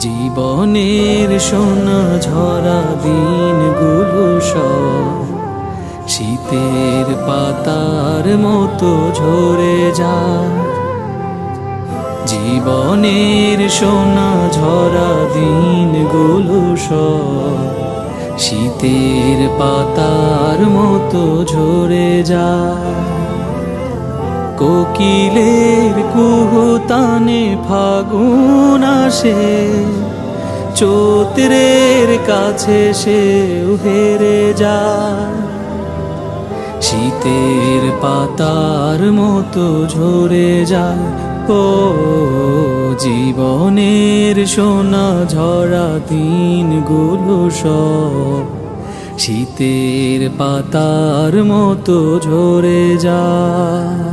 জীবনের সোনা ঝরা দিনগুলো সব শীতের পাতার মতো ঝরে যায়। জীবনের সোনা ঝরা দিনগুলো সব শীতের পাতার মতো ঝরে যায়। কোকিলের কুহুতানে ফাগুন আসে, চৈত্রের কাছে সেও হেরে যায়। শীতের পাতার মতো ঝরে যায়। ও জীবনের সোনা ঝরা দিনগুলো সব শীতের পাতার মতো ঝরে যায়।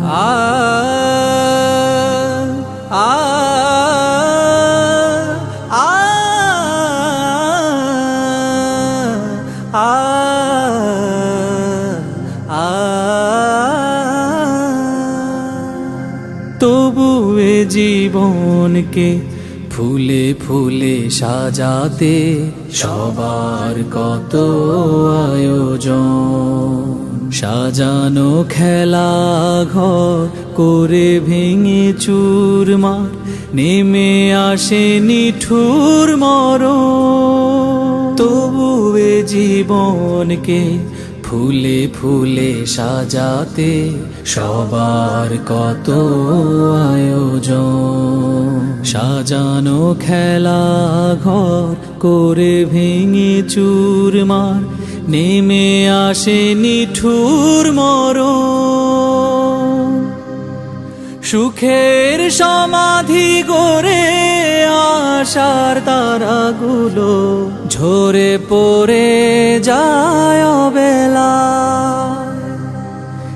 তবু এ জীবনকে ফুলে ফুলে সাজাতে সবার কত আয়োজন। সাজানো খেলা ঘর করে ভেঙে চুরমার নেমে আসে নিঠুর মরণ। তবু এ জীবনকে ফুলে ফুলে সাজাতে সবার কত আয়োজন। সাজানো খেলা ঘর করে ভেঙে চুরমার নেমে আসে নিঠুর মরণ। সুখের সমাধি গড়ে আশার তারাগুলো ঝরে পড়ে যায় অবেলা।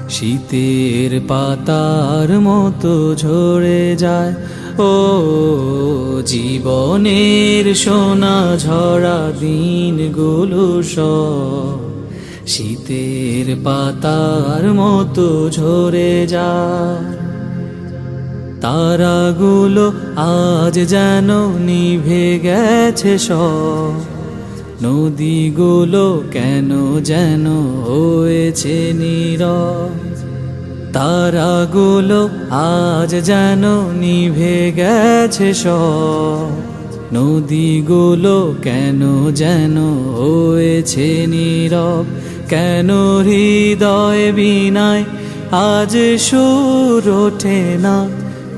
শীতের পাতার মতো ঝরে যায়। ও জীবনের সোনা ঝরা দিনগুলো সব শীতের পাতার মতো ঝরে যায়। তারাগুলো আজ যেন নিভে গেছে সব, নদীগুলো কেন যেন হয়েছে নীরব। তারাগুলো আজ যেন নিভে গেছে সব, নদীগুলো কেন যেন হয়েছে নীরব। কেন হৃদয় বিনায় আজ সুর ওঠে না,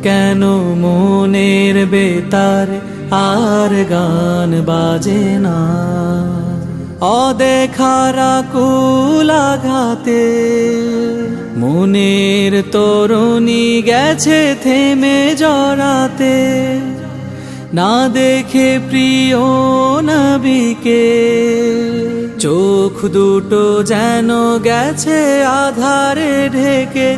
কেন মনের বেতার আর গান বাজে না। অদেখারা কুলাঘাতে মনের তরুণী গেছে থেমে জড়াতে। না দেখে প্রিয় নবীকে চোখ দুটো যেন গেছে আধারে ঢেকে।